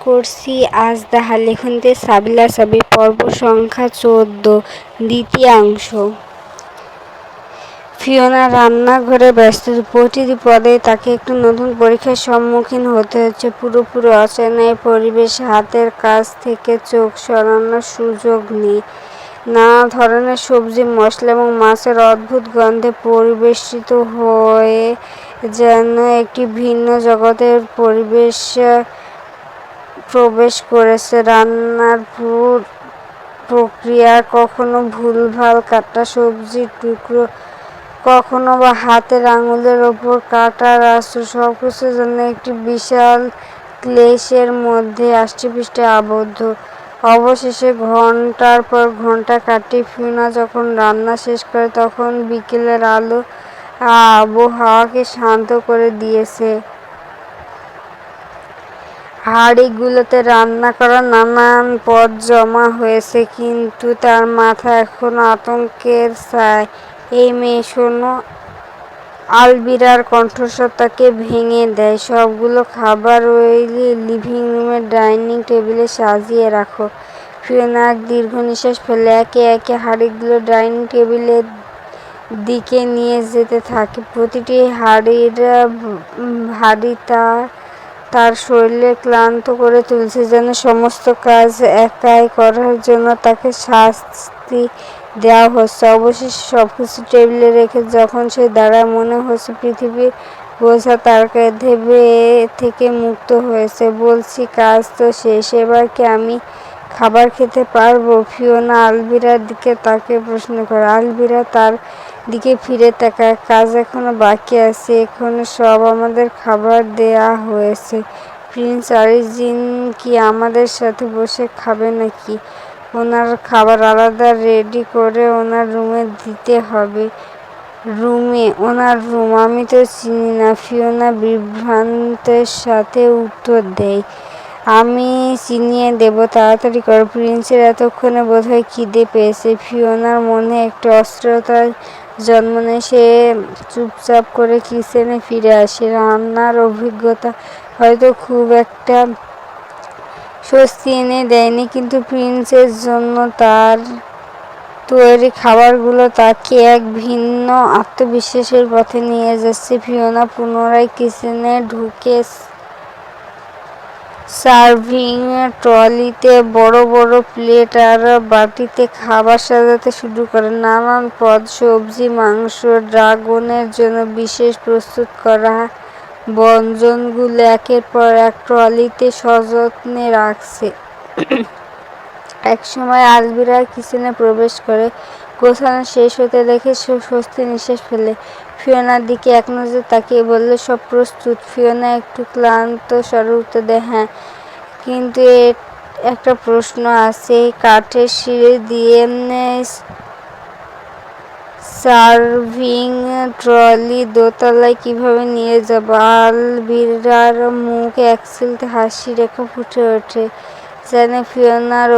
করছি আজদাহা লেখনতে সাবিলা সাবি পর্ব সংখ্যা 14 দ্বিতীয়াংশ। ফিওনা রান্নাঘরে ব্যস্ত। প্রতিটি পদে তাকে একটু নতুন পরীক্ষার সম্মুখীন হতে হচ্ছে। পুরোপুরি অচেনা এই পরিবেশে হাতের কাছ থেকে চোখ সরানোর সুযোগ নেই। নানা ধরনের সবজি, মশলা এবং মাছের অদ্ভুত গন্ধে পরিবেষ্টিত হয়ে যেন একটি ভিন্ন জগতের প্রবেশ করেছে। রান্নার প্রক্রিয়া, কখনো ভুলভাল কাটা সবজির টুকরো, কখনো বা হাতের আঙুলের ওপর কাটার আঁচড়, সবকিছু যেন একটি বিশাল ক্লেশের মধ্যে আষ্টেপৃষ্ঠে আবদ্ধ। অবশেষে ঘণ্টার পর ঘণ্টা কাটিয়ে ফিওনা যখন রান্না শেষ করে, তখন বিকেলের আলো আবহাওয়াকে শান্ত করে দিয়েছে। হাঁড়িগুলোতে রান্না করা নানান পদ জমা হয়েছে, কিন্তু তার মাথায় এখনো আতঙ্কের ছায়া। এই মেয়ে, শোনো। আলভিরার কণ্ঠস্বর তাকে ভেঙে দেয়। সবগুলো খাবার ওই লিভিং রুমের ডাইনিং টেবিলে সাজিয়ে রাখো। ফিওনা এক দীর্ঘ নিঃশ্বাস ফেলে একে একে হাঁড়িগুলো ডাইনিং টেবিলের দিকে নিয়ে যেতে থাকে। প্রতিটি হাঁড়ি তার শরীরে ক্লান্ত করে তুলছে, যেন সমস্ত কাজ একাই করার জন্য তাকে শাস্তি দেওয়া হচ্ছে। অবশেষে সবকিছু টেবিলে রেখে যখন সে দাঁড়ায়, মনে হচ্ছে পৃথিবীর বোঝা তার কাঁধে থেকে মুক্ত হয়েছে। বলছি, কাজ তো শেষ, এবার কি আমি খাবার খেতে পারবো? ফিওনা আলভিরার দিকে তাকিয়ে প্রশ্ন করে। আলভিরা তার দিকে ফিরে তাকায়। কাজ এখনো বাকি আছে। এখনো সব আমাদের খাবার দেয়া হয়েছে। প্রিন্স অরিজিন কি আমাদের সাথে বসে খাবে নাকি? ওনার খাবার আলাদা রেডি করে ওনার রুমে দিতে হবে। রুমে? ওনার রুম? আমি তো চিনি না। ফিওনা বিভ্রান্তের সাথে উত্তর দেয়। আমি চিনিয়ে দেব, তাড়াতাড়ি করো। প্রিন্সের এতক্ষণে বোধহয় খিদে পেয়েছে। ফিওনার মনে একটি অস্থিরতার জন্ম নেয়। সে চুপচাপ করে কিচেনে ফিরে আসে। রান্নার অভিজ্ঞতা হয়তো খুব একটা স্বস্তি এনে দেয়নি, কিন্তু প্রিন্সের জন্য তার তৈরি খাবারগুলো তাকে এক ভিন্ন আত্মবিশ্বাসের পথে নিয়ে যাচ্ছে। ফিওনা পুনরায় কিচেনে ঢুকে সার্ভিং ট্রলিতে বড় বড় প্লেট আর বাটিতে খাবার সাজাতে শুরু করে। নানান পদ, সবজি, মাংস, ড্রাগনের জন্য বিশেষ প্রস্তুত করা ব্যঞ্জনগুলো একের পর এক ট্রলিতে সযত্নে রাখছে। একসময় আলভিরা কিচেনে প্রবেশ করে। গোছানো শেষ হতে দেখে সে স্বস্তির নিঃশ্বাস ফেলে। ফিওনার দিকে এক নজর তাকিয়ে বলল, সব প্রস্তুত? ফিওনা একটু ক্লান্ত স্বরে উত্তর দেয়, হ্যাঁ, কিন্তু একটা প্রশ্ন আছে। এই কাঠের সিঁড়ি দিয়ে সার্ভিং ট্রলি দোতলায় কিভাবে নিয়ে যাব? আলভিরার মুখ একচিলতে হাসি রেখা ফুটে ওঠে, যেন ফিওনার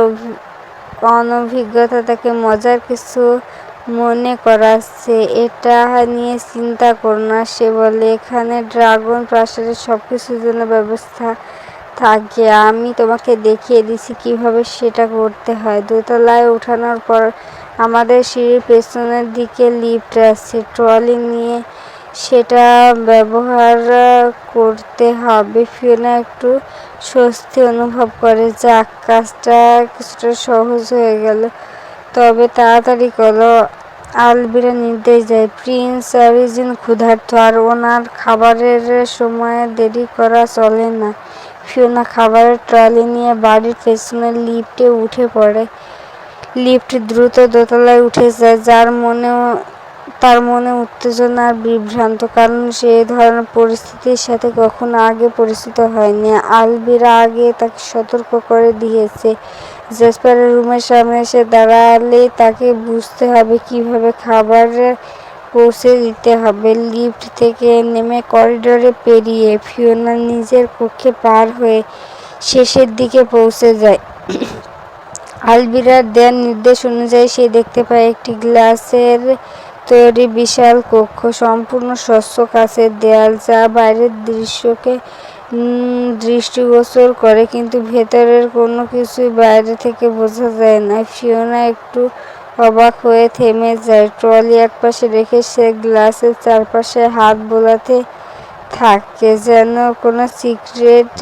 অনভিজ্ঞতা তাকে মজার কিছু মনে করাচ্ছে। এটা নিয়ে চিন্তা করো না, সে বলে। এখানে ড্রাগন প্রাসাদের সবকিছুর জন্য ব্যবস্থা থাকে। আমি তোমাকে দেখিয়ে দিচ্ছি কিভাবে সেটা করতে হয়। দোতলায় ওঠানোর পর আমাদের সিঁড়ির পেছনের দিকে লিফট আছে। ট্রলি নিয়ে সেটা ব্যবহার করতে হবে। ফিওনা একটু স্বস্তি অনুভব করে। যাক, কাজটা কিছুটা সহজ হয়ে গেল। তবে তাড়াতাড়ি করো। আলভিরা নির্দেশ দেয়। প্রিন্স অরিজিন ক্ষুধার্ত, আর ওনার খাবারের সময় দেরি করা চলে না। ফিওনা খাবারের ট্রলি নিয়ে বাড়ির পেছনের লিফটে উঠে পড়ে। লিফট দ্রুত দোতলায় উঠে যায়। তার মনে উত্তেজনা আর বিভ্রান্ত, কারণ সে এই ধরনের পরিস্থিতির সাথে কখনো আগে পরিচিত হয়নি। আলভিরা আগে তাকে সতর্ক করে দিয়েছে, জেসপারের রুমের সামনে এসে দাঁড়ালেই তাকে বুঝতে হবে কিভাবে খাবার পৌঁছে দিতে হবে। লিফট থেকে নেমে করিডোরে পেরিয়ে ফিওনা নিজের কক্ষে পার হয়ে শেষের দিকে পৌঁছে যায়। আলভিরার দেওয়া নির্দেশ অনুযায়ী সে দেখতে পায় একটি গ্লাসের তৈরি বিশাল কক্ষ, সম্পূর্ণ স্বচ্ছ কাচের দেয়াল, যা বাইরের দৃশ্যকে দৃষ্টিগোচর করে, কিন্তু ভেতরের কোনো কিছুই বাইরে থেকে বোঝা যায় না। ফিওনা একটু অবাক হয়ে থেমে যায়। ট্রলি একপাশে রেখে সে গ্লাসের চারপাশে হাত বোলাতে থাকে, যেন কোনো সিক্রেট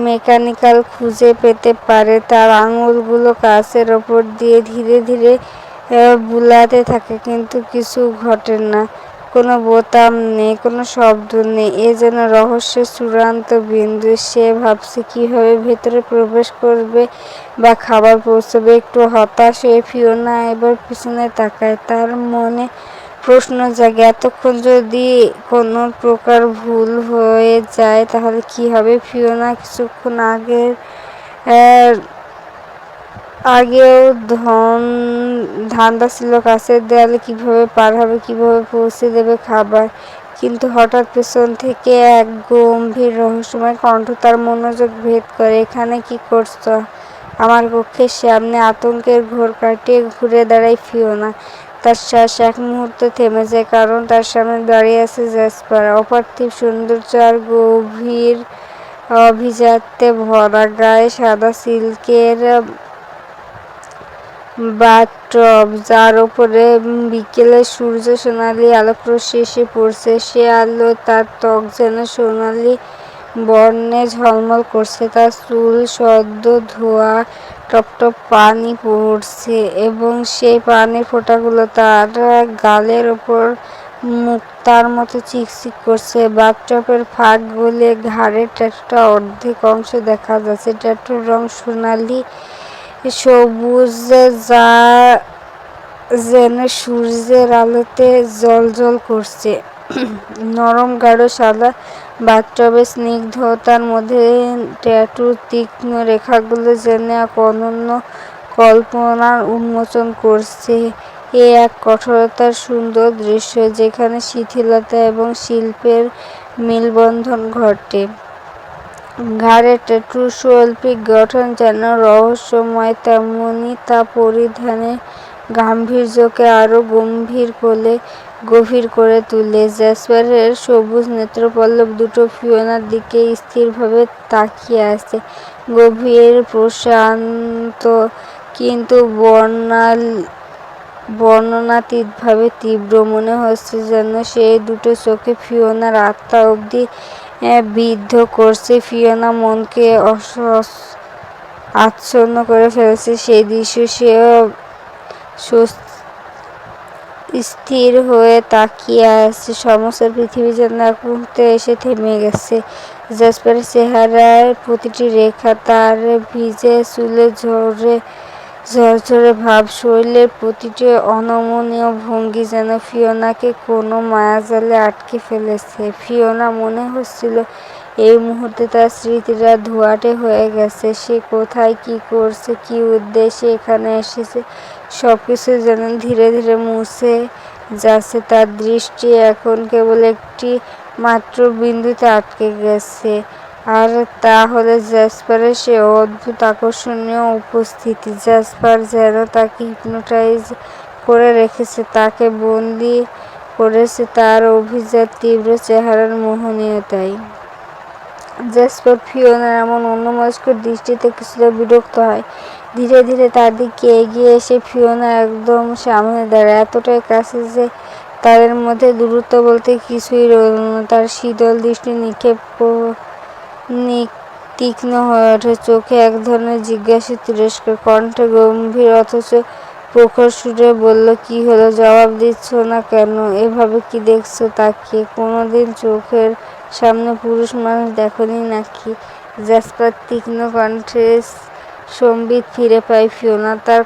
মেকানিক্যাল খুঁজে পেতে পারে। তার আঙুলগুলো কাচের ওপর দিয়ে ধীরে ধীরে বুলাতে থাকে, কিন্তু কিছু ঘটে না। কোনো বোতাম নেই, কোনো শব্দ নেই। এ যেন রহস্যের চূড়ান্ত বিন্দু। সে ভাবছে কিভাবে ভেতরে প্রবেশ করবে বা খাবার পৌঁছবে। একটু হতাশ হয়ে ফিওনা এবার পিছনে তাকায়। তার মনে প্রশ্ন জাগে, এতক্ষণ যদি কোনো প্রকার ভুল হয়ে যায় তাহলে কি হবে। ফিওনা কিছুক্ষণ আগেও ধান্দা ছিল কাছের দেয়ালে কিভাবে পার হবে, কিভাবে পৌঁছে দেবে খাবার। কিন্তু হঠাৎ পেছন থেকে এক গম্ভীর রহস্যময় কণ্ঠ তার মনোযোগ ভেদ করে। এখানে কি করছো? আমার কক্ষের সামনে। আতঙ্কের ঘোর কাটিয়ে ঘুরে দাঁড়ায় ফিওনা। তার শ্বাস এক মুহূর্তে থেমে যায়, কারণ তার সামনে দাঁড়িয়ে আছে জ্যাসপার। অপার্থিব সৌন্দর্য আর গভীর অভিজাত্যে ভরা, গায়ে সাদা সিল্কের বাথটব, যার উপরে বিকেলের সূর্য সোনালি আলোকরশ্মি এসে পড়ছে। সে আলো তার ত্বক যেন সোনালি বর্ণে ঝলমল করছে। তার চুল সদ্য ধোয়া, টপটপ পানি পড়ছে এবং সেই পানির ফোঁটাগুলো তার গালের ওপর মুক্তার মতো চিকচিক করছে। বাথটবের ফাঁক গলিয়ে ঘাড়ের ট্যাটুটা অর্ধেক অংশ দেখা যাচ্ছে। ট্যাটুর রং সোনালি সবুজ, যা যেন সূর্যের আলোতে জ্বলজ্বল করছে। নরম গাঢ় সাদা বাথটবের স্নিগ্ধতার মধ্যে ট্যাটুর তীক্ষ্ণ রেখাগুলো যেন এক অনন্য কল্পনার উন্মোচন করছে। এ এক কঠোরতার সুন্দর দৃশ্য, যেখানে শিথিলতা এবং শিল্পের মেলবন্ধন ঘটে। ঘাড়ের ট্যাটুর শৈল্পিক গঠন যেন রহস্যময়, তেমনি তা পরিধানের গাম্ভীর্যকে আরো গভীর করে তোলে। জ্যাসপারের সবুজ নেত্রপল্লব দুটো ফিওনার দিকে স্থিরভাবে তাকিয়ে আছে, গভীর, প্রশান্ত, কিন্তু বর্ণনাতীতভাবে তীব্র। মনে হচ্ছে যেন সেই দুটো চোখে ফিওনার আত্মা অবধি বিদ্ধ করছে। ফিওনা মনকে আচ্ছন্ন করে ফেলেছে সেই দৃশ্য। সে স্থির হয়ে তাকিয়ে আছে। সমস্ত পৃথিবী যেন এক মুহূর্তে এসে থেমে গেছে। জ্যাসপারের চেহারার প্রতিটি রেখা, তার ভিজে চুলের ঝরঝরে ভাব, শরীরের প্রতিটি অনমনীয় ভঙ্গি যেন ফিওনাকে কোনো মায়াজালে আটকে ফেলেছে। ফিওনা মনে হচ্ছিল এই মুহূর্তে তার স্মৃতিরা ধোঁয়াটে হয়ে গেছে। সে কোথায়, কি করছে, কি উদ্দেশ্যে এখানে এসেছে, সবকিছু যেন ধীরে ধীরে মুছে যাচ্ছে। তার দৃষ্টি এখন কেবল একটি মাত্র বিন্দুতে আটকে গেছে, আর তা হলো জ্যাসপারের সে অদ্ভুত আকর্ষণীয় উপস্থিতি। জ্যাসপার যেন তাকে হিপনোটাইজ করে রেখেছে, তাকে বন্দী করেছে তার অভিজাত তীব্র চেহারার মোহনীয়তায়। জ্যাসপার ফিওনার এমন অন্যমনস্ক দৃষ্টিতে কিছুটা বিরক্ত হয়। ধীরে ধীরে তার দিকে এগিয়ে এসে ফিওনা একদম সামনে দাঁড়ায়, এতটাই কাছে যে তাদের মধ্যে দূরত্ব বলতে কিছুই রইল না। তার শীতল দৃষ্টি তীক্ষ্ণ হয়ে ওঠে, চোখে এক ধরনের জিজ্ঞাসা, তিরস্কার। কণ্ঠে গম্ভীর অথচ প্রখর সুরে বলল, কি হলো, জবাব দিচ্ছ না কেন? এভাবে কি দেখছো তাকিয়ে? কোনোদিন চোখের সামনে পুরুষ মানুষ দেখোনি নাকি? জ্যাসপার তীক্ষ্ণ কণ্ঠে সম্বিত ফিরে পায় ফিওনা। তার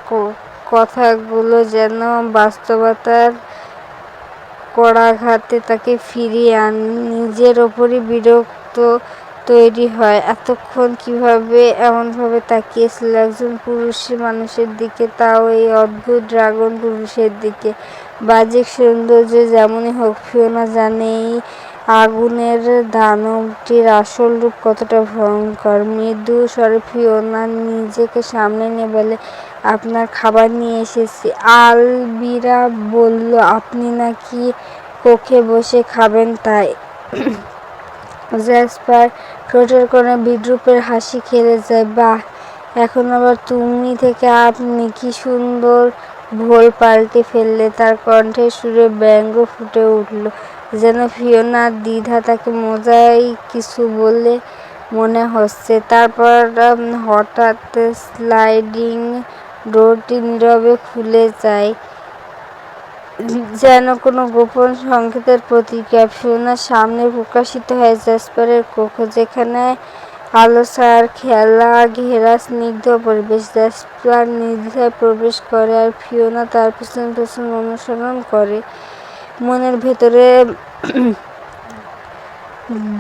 কথাগুলো যেন বাস্তবতার করাঘাতে তাকে ফিরিয়ে আনে। নিজের ওপরই বিরক্ত তৈরি হয়। এতক্ষণ কিভাবে এমনভাবে তাকিয়েছিল একজন পুরুষ মানুষের দিকে, তাও এই অদ্ভুত ড্রাগন পুরুষের দিকে। বাহ্যিক সৌন্দর্য যেমনই হোক, ফিওনা জানে এই আগুনের দানবটির আসল রূপ কতটা ভয়ঙ্কর। মৃদু স্বরে ফিওনা নিজেকে সামলে নিয়ে বলে, আপনার খাবার নিয়ে এসেছি। আলবিরা বলল, আপনি নাকি কক্ষে বসে খাবেন, তাই জ্যাসপার ঠোঁটের কোণে বিদ্রূপের হাসি খেলে যায়। বাহ, এখন আবার তুমি থেকে আপনি, কি সুন্দর ভোল পাল্টে ফেললে। তার কণ্ঠের সুরে ব্যঙ্গ ফুটে উঠল, যেন ফিয়োনার দ্বিধা তাকে মজাই কিছু বলে মনে হচ্ছে। তারপর হঠাৎ স্লাইডিং ডোরটি নীরবে খুলে যায়, যেন কোনো গোপন সংকেতের প্রতিক্রিয়া। ফিয়োনার সামনে প্রকাশিত হয় জ্যাসপারের কক্ষ, যেখানে আলো ছায়ার খেলা ঘেরা স্নিগ্ধ পরিবেশ। জ্যাসপার নির্দ্বিধায় প্রবেশ করে, আর ফিয়োনা তার পেছন পেছন অনুসরণ করে, মনের ভেতরে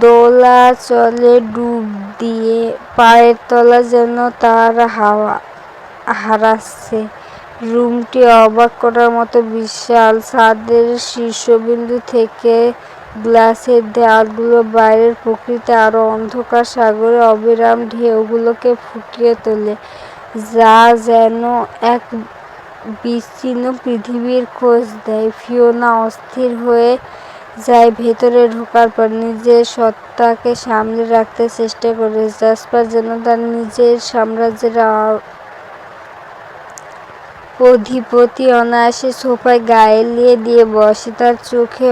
দোলাচলে ডুব দিয়ে। পায়ের তলা যেন তার হাওয়া হারাচ্ছে। রুমটি অবাক করার মতো বিশাল। ছাদের শীর্ষবিন্দু থেকে গ্লাসের দেয়ালগুলো বাইরের প্রকৃতি আরো অন্ধকার সাগরে অবিরাম ঢেউগুলোকে ফুটিয়ে তোলে, যা যেন এক বিচ্ছিন্ন পৃথিবীর খোঁজ দেয়। ফিয়োনা অস্থির হয়ে যায় ভেতরে ঢোকার পর, নিজের সত্তাকে সামলে রাখতে চেষ্টা করে। জ্যাসপার যেন তার নিজের সাম্রাজ্যের অধিপতি। অনায়াসে সোফায় গা এলিয়ে দিয়ে বসে, তার চোখে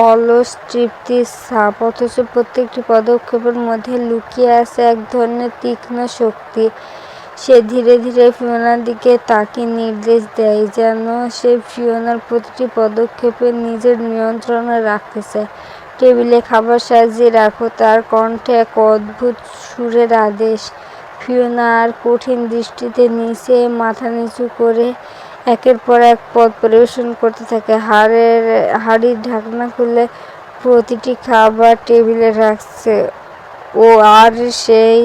অলস তৃপ্তির ছাপ, অথচ প্রত্যেকটি পদক্ষেপের মধ্যে লুকিয়ে আছে এক ধরনের তীক্ষ্ণ শক্তি। সে ধীরে ধীরে ফিয়োনার দিকে তাকিয়ে নির্দেশ দেয়, যেন সে ফিয়োনার প্রতিটি পদক্ষেপে নিজের নিয়ন্ত্রণে রাখতে চায়। টেবিলে খাবার সাজিয়ে রাখো, তার কণ্ঠে এক অদ্ভুত সুরের আদেশ। ফিয়োনা আর কঠিন দৃষ্টিতে নিচে মাথা নিচু করে একের পর এক পদ পরিবেশন করতে থাকে। হাঁড়ির ঢাকনা খুলে প্রতিটি খাবার টেবিলে রাখছে ও, আর সেই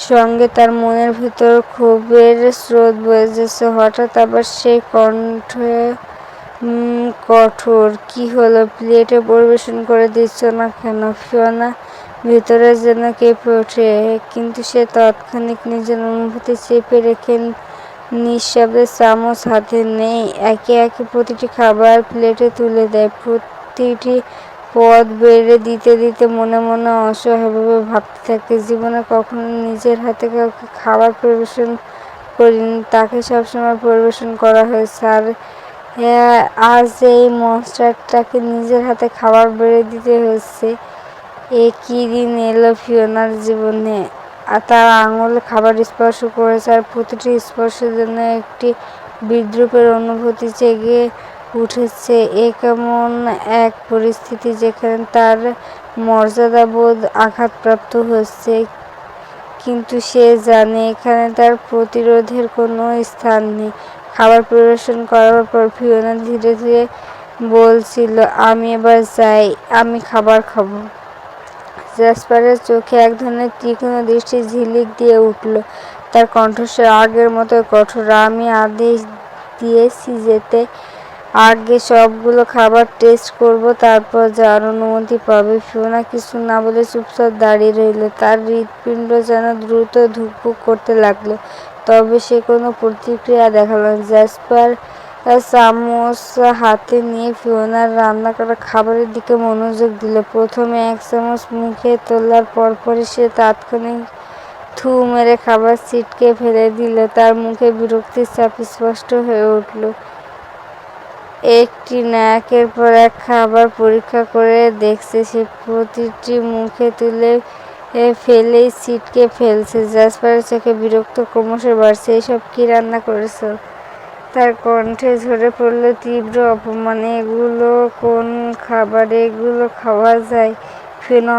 সঙ্গে তার মনের ভেতর ক্ষোভের স্রোত বয়ে যাচ্ছে। হঠাৎ আবার সেই কণ্ঠে কঠোর, কি হলো, প্লেটে পরিবেশন করে দিচ্ছ না কেন? ফিয়োনা ভেতরে যেন কেঁপে ওঠে, কিন্তু সে তৎক্ষণিক নিজের অনুভূতি চেপে রেখে নিঃশব্দে চামচ হাতে নেয়, একে একে প্রতিটি খাবার প্লেটে তুলে দেয়। প্রতিটি পদ বেড়ে দিতে দিতে মনে মনে অসহায়ভাবে ভাবতে থাকে, জীবনে কখনো নিজের হাতে কাউকে খাবার পরিবেশন করিনি, তাকে সবসময় পরিবেশন করা হয়েছে, আর আজ এই মনস্টারটাকে নিজের হাতে খাবার বেড়ে দিতে হচ্ছে। এ কী দিন এলো ফিয়োনার জীবনে! আর তার আঙুলে খাবার স্পর্শ করেছে, আর প্রতিটি স্পর্শের জন্য একটি বিদ্রূপের অনুভূতি জেগে উঠেছে। এ কেমন এক পরিস্থিতি, যেখানে তার মর্যাদাবোধ আঘাতপ্রাপ্ত হচ্ছে, কিন্তু সে জানে এখানে তার প্রতিরোধের কোনো স্থান নেই। খাবার পরিবেশন করার পর ফিয়োনা ধীরে ধীরে বলছিল, আমি এবার যাই, আমি খাবার খাবো। জ্যাসপারের চোখে এক ধরনের তীক্ষ্ণ দৃষ্টি ঝিলিক দিয়ে উঠল, তার কণ্ঠস্বর আগের মতোই কঠোর। আমি আদেশ দিয়েছি যেতে আগে সবগুলো খাবার টেস্ট করব, তারপর যাওয়ার অনুমতি পাবে। ফিয়োনা কিছু না বলে চুপচাপ দাঁড়িয়ে রইল, তার হৃৎপিণ্ড যেন দ্রুত ধুকপুক করতে লাগলো, তবে সে কোনো প্রতিক্রিয়া দেখাল না। জ্যাসপার চামচ হাতে নিয়ে ফিয়োনার রান্না করা খাবারের দিকে মনোযোগ দিল। প্রথমে এক চামচ মুখে তোলার পরপরই সে তাৎক্ষণিক থু মেরে খাবার ছিটকে ফেলে দিল। তার মুখে বিরক্তির ছাপ স্পষ্ট হয়ে উঠল। একটি না একের পর এক খাবার পরীক্ষা করে দেখছে সে, প্রতিটি মুখে তুলে ফেলেই ছিটকে ফেলছে। জ্যাসপারের চোখে বিরক্ত ক্রমশ বাড়ছে। এসব কি রান্না করেছো? তার কণ্ঠে ঝরে পড়ল তীব্র অপমান। এগুলো কোন খাবার? এগুলো খাওয়া যায়? ফিয়োনা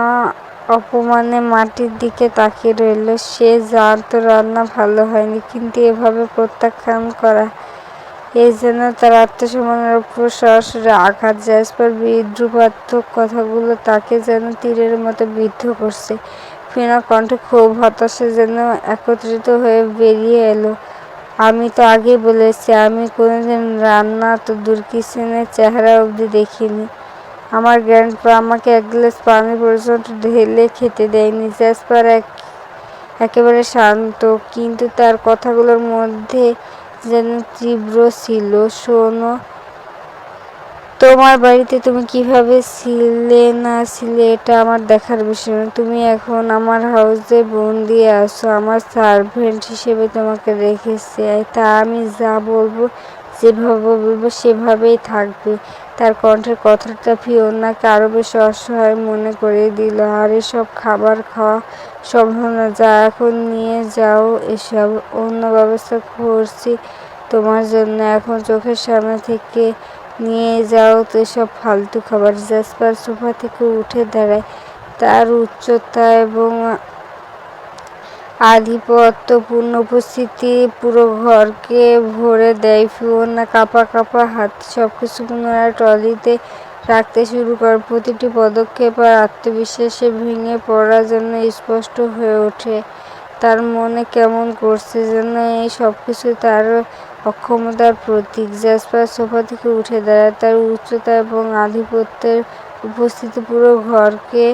অপমানে মাটির দিকে তাকিয়ে রইল। সে জানতো রান্না ভালো হয়নি, কিন্তু এভাবে প্রত্যাখ্যান করা, এ যেন তার আত্মসম্মানের উপর সরাসরি আঘাত। জ্যাসপার বিদ্রূপাত্মক কথাগুলো তাকে যেন তীরের মতো বিদ্ধ করছে। ফিয়োনার কণ্ঠে ক্ষোভ, হতাশা যেন একত্রিত হয়ে বেরিয়ে এলো। আমি তো আগেই বলেছি, আমি কোনোদিন রান্না তো দূর, কিচেনের চেহারা অবধি দেখিনি। আমার গ্র্যান্ডপা আমাকে এক গ্লাস পানি পর্যন্ত ঢেলে খেতে দেয়নি। জ্যাসপার একেবারে শান্ত, কিন্তু তার কথাগুলোর মধ্যে যেন তীব্র ছিল। শোনো, তোমার বাড়িতে তুমি কিভাবে ছিলে না ছিলে এটা আমার দেখার বিষয় না। তুমি এখন আমার হাউসে বন্দি আছো, আমার সার্ভেন্ট হিসেবে তোমাকে রেখেছি। তা আমি যা বলবো, যেভাবে বলবো সেভাবেই থাকবে। তার কণ্ঠের কথাটা ফিওনাকে আরো বেশি অসহায় মনে করিয়ে দিল। আর এসব খাবার খাওয়া সম্ভব না, যা এখন নিয়ে যাও। এসব অন্য ব্যবস্থা করছি তোমার জন্য, এখন চোখের সামনে থেকে নিয়ে যাও তো এসব ফালতু খাবার। জ্যাসপার সোফা থেকে উঠে দাঁড়ায়। তার উচ্চতা এবং আধিপত্যপূর্ণ উপস্থিতি পুরো ঘরকে ভরে দেয়। ফিওনা কাঁপা কাঁপা হাতে সবকিছু পুনরায় ট্রলিতে রাখতে শুরু করে। প্রতিটি পদক্ষেপ আর আত্মবিশ্বাসে ভেঙে পড়ার জন্য স্পষ্ট হয়ে ওঠে। তার মনে কেমন করছে যেন এই সবকিছু তার অক্ষমতার প্রতীক। জ্যাসপার সোফা থেকে উঠে দাঁড়ায়। তার উচ্চতা এবং আধিপত্যের উপস্থিতি পুরো ঘরকে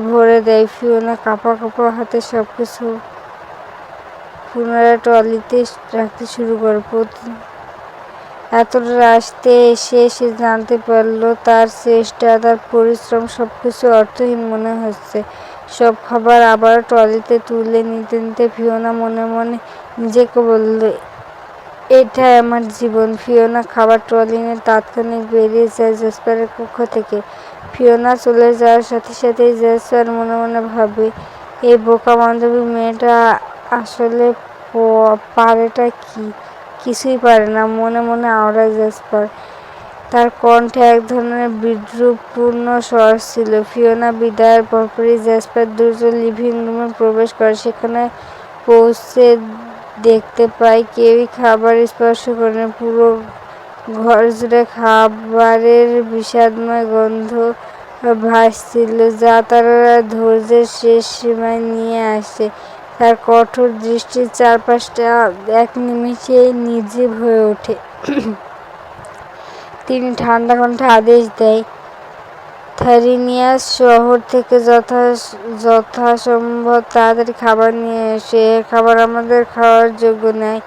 ভরে দেয়। ফিওনা কাঁপা কাঁপা হাতে সবকিছু পুনরায় ট্রলিতে রাখতে শুরু করে। এতটা আসতে এসে সে জানতে পারলো তার চেষ্টা, তার পরিশ্রম সবকিছু অর্থহীন মনে হচ্ছে। সব খাবার আবার ট্রলিতে তুলে নিতে নিতে ফিওনা মনে মনে নিজেকে বলল, এটাই আমার জীবন। ফিওনা খাবার ট্রলি নিয়ে তাৎক্ষণিক বেরিয়ে যায় জ্যাসপারের কক্ষ থেকে। ফিওনা চলে যাওয়ার সাথে সাথেই জ্যাসপার মনে মনে ভাবে, এই বোকা বান্ধবী মেয়েটা আসলে পারেটা কি? কিছুই পারে না। মনে মনে আওড়ায় জ্যাসপার। তার কণ্ঠে এক ধরনের বিদ্রুপপূর্ণ স্বর ছিল। ফিওনা বিদায়ের পরপরই জ্যাসপার দ্রুত লিভিং রুমে প্রবেশ করে। সেখানে পৌঁছে দেখতে পায় কেউই খাবার স্পর্শ করেনি। পুরো ঘর জুড়ে খাবারের বিষাদময় গন্ধ ভাসছিল, যা তার ধৈর্যের শেষ সীমায় নিয়ে আসে। তার কঠোর দৃষ্টির চারপাশটা এক নিমিষেই নির্জীব হয়ে ওঠে। তিনি ঠান্ডা কণ্ঠে আদেশ দেয়, থারিনিয়াস শহর থেকে যথাসম্ভব তাড়াতাড়ি খাবার নিয়ে এসে। এ খাবার আমাদের খাওয়ার যোগ্য নয়।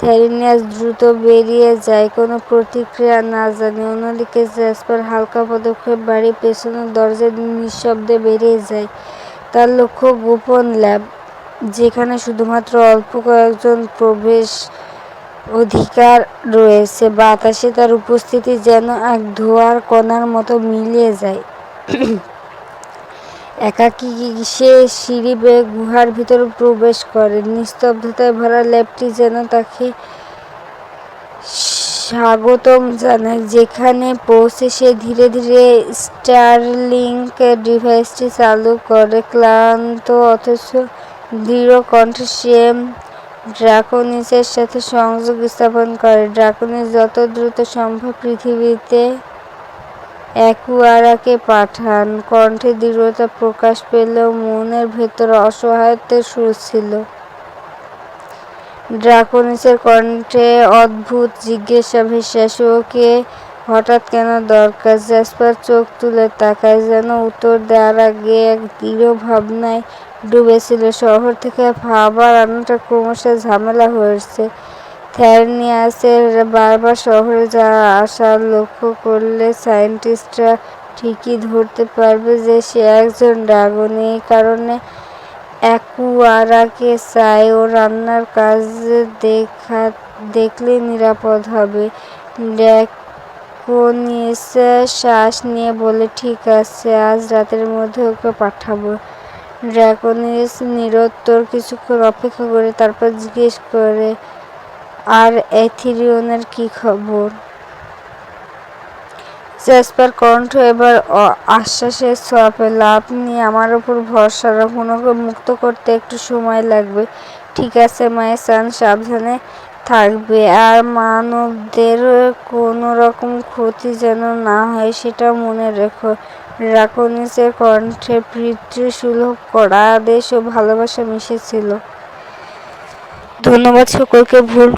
থারিনিয়াস দ্রুত বেরিয়ে যায়, কোনো প্রতিক্রিয়া না জানিয়ে। অন্যদিকে জ্যাসপার হালকা পদক্ষেপ বাড়িয়ে পেছনের দরজায় নিঃশব্দে বেরিয়ে যায়। তার লক্ষ্য গোপন ল্যাব, যেখানে শুধুমাত্র অল্প কয়েকজন প্রবেশ অধিকার রয়েছে। বাতাসে তার উপস্থিতি যেন এক ধোঁয়ার কণার মতো মিলিয়ে যায়। একাকী সে সিঁড়ি বেয়ে গুহার ভিতরে প্রবেশ করে। নিস্তব্ধতায় ভরা ল্যাবটি যেন তাকে স্বাগতম জানায়। যেখানে পৌঁছে সে ধীরে ধীরে স্টারলিংক ডিভাইসটি চালু করে। ক্লান্ত অথচ দৃঢ় কণ্ঠে সে ড্রাকোনিসের সাথে সংযোগ স্থাপন করে। ড্রাকোনিস যত দ্রুত সম্ভব পৃথিবীতে অ্যাকুয়ারাকে পাঠান। কণ্ঠে দৃঢ়তা প্রকাশ পেলেও মনের ভেতরে অসহায়ত্বের সুর ছিল। ড্রাকোনিসের কণ্ঠে অদ্ভুত জিজ্ঞাসা ভেসে আসে, ওকে হঠাৎ কেন দরকার? জ্যাসপার চোখ তুলে তাকায়, যেন উত্তর দেওয়ার আগে এক দৃঢ় ভাবনায় ডুবেছিল। শহর থেকে খাবার আনাটা ক্রমশ ঝামেলা হয়েছে। থারিনিয়াসের বারবার শহরে যাওয়া আসা লক্ষ্য করলে সায়েন্টিস্টরা ঠিকই ধরতে পারবে যে সে একজন ড্রাগন। এই কারণে অ্যাকুয়ারাকে চায়। ও রান্নার কাজ দেখলে নিরাপদ হবে। ড্রাকোনিস শ্বাস নিয়ে বলে, ঠিক আছে, আজ রাতের মধ্যে ওকে পাঠাবো। ড্রাকোনিস নিরুত্তর কিছুক্ষণ অপেক্ষা করে, তারপর জিজ্ঞেস করে, আর এথিরিয়নের কি খবর? জ্যাসপার কণ্ঠ এবার আশ্বাসের ছোঁয়া পেল। আপনি আমার উপর ভরসা রাখুন, ওকে মুক্ত করতে একটু সময় লাগবে। ঠিক আছে মাই-সান, সাবধানে থাকবে। আর মানবদের কোনো রকম ক্ষতি যেন না হয় সেটা মনে রেখো। ড্রাকোনিসের কণ্ঠে পিতৃসুলভ কড়া আদেশ ও ভালোবাসা মিশেছিল। ধন্যবাদ সকলকে। ভুল